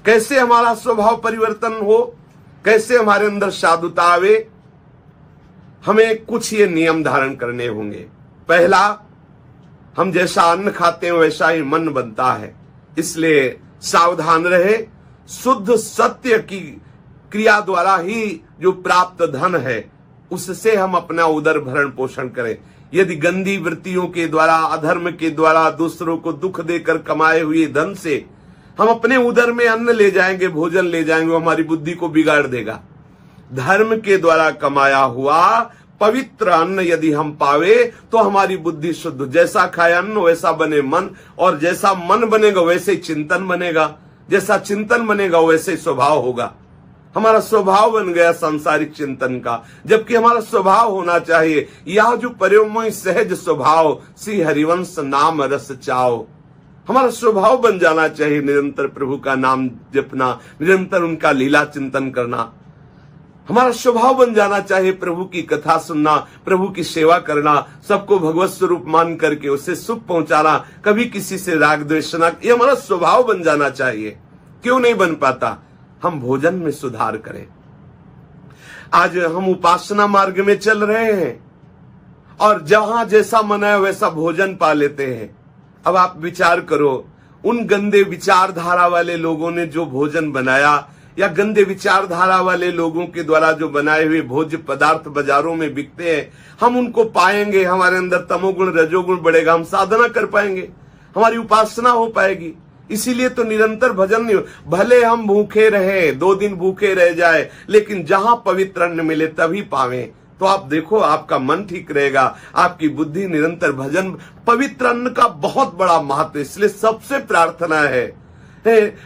कैसे हमारा स्वभाव परिवर्तन हो, कैसे हमारे अंदर साधुता आवे, हमें कुछ ये नियम धारण करने होंगे। पहला, हम जैसा अन्न खाते हैं वैसा ही मन बनता है, इसलिए सावधान रहे। शुद्ध सत्य की क्रिया द्वारा ही जो प्राप्त धन है उससे हम अपना उदर भरण पोषण करें। यदि गंदी वृत्तियों के द्वारा, अधर्म के द्वारा, दूसरों को दुख देकर कमाए हुए धन से हम अपने उदर में अन्न ले जाएंगे, भोजन ले जाएंगे, वो हमारी बुद्धि को बिगाड़ देगा। धर्म के द्वारा कमाया हुआ पवित्र अन्न यदि हम पावे तो हमारी बुद्धि शुद्ध, जैसा खाए अन्न वैसा बने मन, और जैसा मन बनेगा वैसे ही चिंतन बनेगा, जैसा चिंतन बनेगा वैसे ही स्वभाव होगा। हमारा स्वभाव बन गया सांसारिक चिंतन का, जबकि हमारा स्वभाव होना चाहिए यह जो प्रेममय सहज स्वभाव, श्री हरिवंश नाम रस चाओ। हमारा स्वभाव बन जाना चाहिए निरंतर प्रभु का नाम जपना, निरंतर उनका लीला चिंतन करना। हमारा स्वभाव बन जाना चाहिए प्रभु की कथा सुनना, प्रभु की सेवा करना, सबको भगवत स्वरूप मान करके उसे सुख पहुंचाना, कभी किसी से राग द्वेष न, ये हमारा स्वभाव बन जाना चाहिए। क्यों नहीं बन पाता? हम भोजन में सुधार करें। आज हम उपासना मार्ग में चल रहे हैं और जहां जैसा मन है वैसा भोजन पा लेते हैं। अब आप विचार करो, उन गंदे विचारधारा वाले लोगों ने जो भोजन बनाया, या गंदे विचारधारा वाले लोगों के द्वारा जो बनाए हुए भोज्य पदार्थ बाजारों में बिकते हैं, हम उनको पाएंगे, हमारे अंदर तमोगुण रजोगुण बढ़ेगा, हम साधना कर पाएंगे, हमारी उपासना हो पाएगी। इसीलिए तो निरंतर भजन नहीं, भले हम भूखे रहे, 2 दिन भूखे रह जाए, लेकिन जहां पवित्र अन्न मिले तभी पावें। तो आप देखो, आपका मन ठीक रहेगा, आपकी बुद्धि निरंतर भजन, पवित्र अन्न का बहुत बड़ा महत्व। इसलिए सबसे प्रार्थना है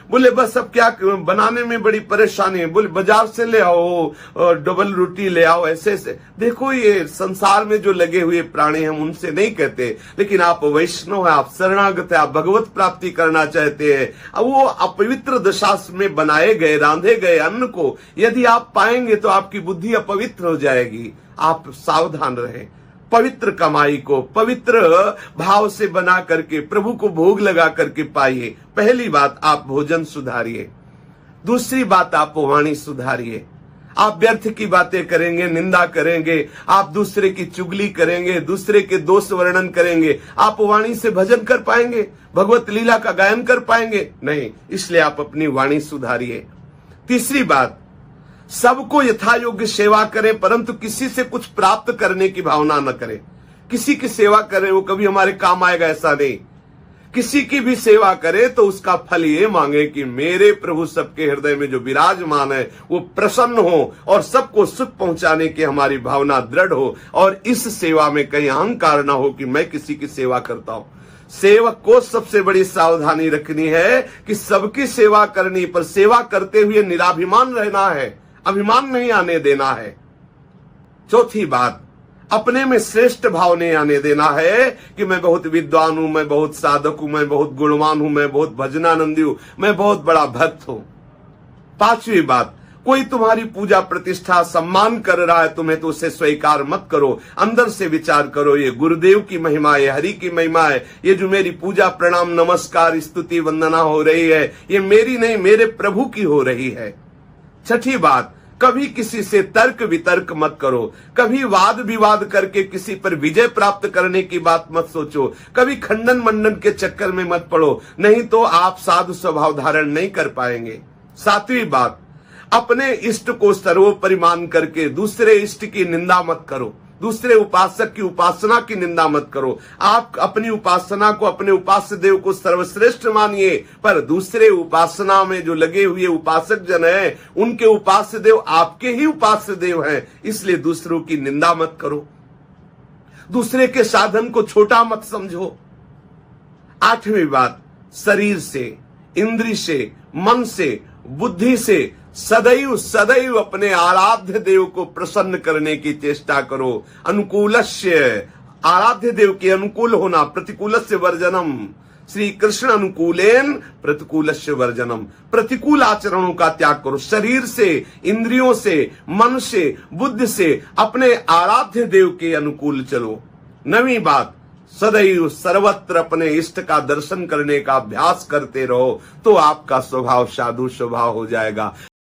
बोले बस अब क्या बनाने में बड़ी परेशानी है, बोले बाजार से ले आओ, डबल रोटी ले आओ, ऐसे ऐसे। देखो, ये संसार में जो लगे हुए प्राणी हम उनसे नहीं कहते, लेकिन आप वैष्णव है, आप शरणागत है, आप भगवत प्राप्ति करना चाहते हैं, अब वो अपवित्र दशा में बनाए गए, रांधे गए अन्न को यदि आप पाएंगे तो आपकी बुद्धि अपवित्र हो जाएगी। आप सावधान रहें। पवित्र कमाई को पवित्र भाव से बना करके प्रभु को भोग लगा करके पाइए। पहली बात, आप भोजन सुधारिए। दूसरी बात, आप वाणी सुधारिए। आप व्यर्थ की बातें करेंगे, निंदा करेंगे, आप दूसरे की चुगली करेंगे, दूसरे के दोष वर्णन करेंगे, आप वाणी से भजन कर पाएंगे, भगवत लीला का गायन कर पाएंगे? नहीं। इसलिए आप अपनी वाणी सुधारिए। तीसरी बात, सबको यथा योग्य सेवा करें, परंतु किसी से कुछ प्राप्त करने की भावना न करें। किसी की सेवा करें वो कभी हमारे काम आएगा ऐसा नहीं। किसी की भी सेवा करे तो उसका फल ये मांगे कि मेरे प्रभु सबके हृदय में जो विराजमान है वो प्रसन्न हो और सबको सुख पहुंचाने की हमारी भावना दृढ़ हो, और इस सेवा में कहीं अहंकार ना हो कि मैं किसी की सेवा करता हूं। सेवक को सबसे बड़ी सावधानी रखनी है कि सबकी सेवा करनी, पर सेवा करते हुए निराभिमान रहना है, अभिमान नहीं आने देना है। चौथी बात, अपने में श्रेष्ठ भाव नहीं आने देना है कि मैं बहुत विद्वान हूं, मैं बहुत साधक हूं, मैं बहुत गुणवान हूं, मैं बहुत भजनानंदी हूं, मैं बहुत बड़ा भक्त हूं। पांचवी बात, कोई तुम्हारी पूजा प्रतिष्ठा सम्मान कर रहा है तुम्हें तो उसे स्वीकार मत करो। अंदर से विचार करो, ये गुरुदेव की महिमा है, हरि की महिमा है, ये जो मेरी पूजा प्रणाम नमस्कार स्तुति वंदना हो रही है ये मेरी नहीं, मेरे प्रभु की हो रही है। छठी बात, कभी किसी से तर्क वितर्क मत करो, कभी वाद विवाद करके किसी पर विजय प्राप्त करने की बात मत सोचो, कभी खंडन मंडन के चक्कर में मत पड़ो, नहीं तो आप साधु स्वभाव धारण नहीं कर पाएंगे। सातवीं बात, अपने इष्ट को सर्वोपरि मान करके दूसरे इष्ट की निंदा मत करो, दूसरे उपासक की उपासना की निंदा मत करो। आप अपनी उपासना को, अपने उपास्य देव को सर्वश्रेष्ठ मानिए, पर दूसरे उपासना में जो लगे हुए उपासक जन हैं उनके उपास्य देव आपके ही उपास्य देव हैं, इसलिए दूसरों की निंदा मत करो, दूसरे के साधन को छोटा मत समझो। आठवीं बात, शरीर से, इंद्री से, मन से, बुद्धि से सदैव सदैव अपने आराध्य देव को प्रसन्न करने की चेष्टा करो। अनुकूलस्य, आराध्य देव के अनुकूल होना, प्रतिकूलस्य वर्जनम। श्री कृष्ण अनुकूलेन प्रतिकूलस्य वर्जनम। प्रतिकूल आचरणों का त्याग करो। शरीर से, इंद्रियों से, मन से, बुद्धि से अपने आराध्य देव के अनुकूल चलो। नवीं बात, सदैव सर्वत्र अपने इष्ट का दर्शन करने का अभ्यास करते रहो तो आपका स्वभाव साधु स्वभाव हो जाएगा।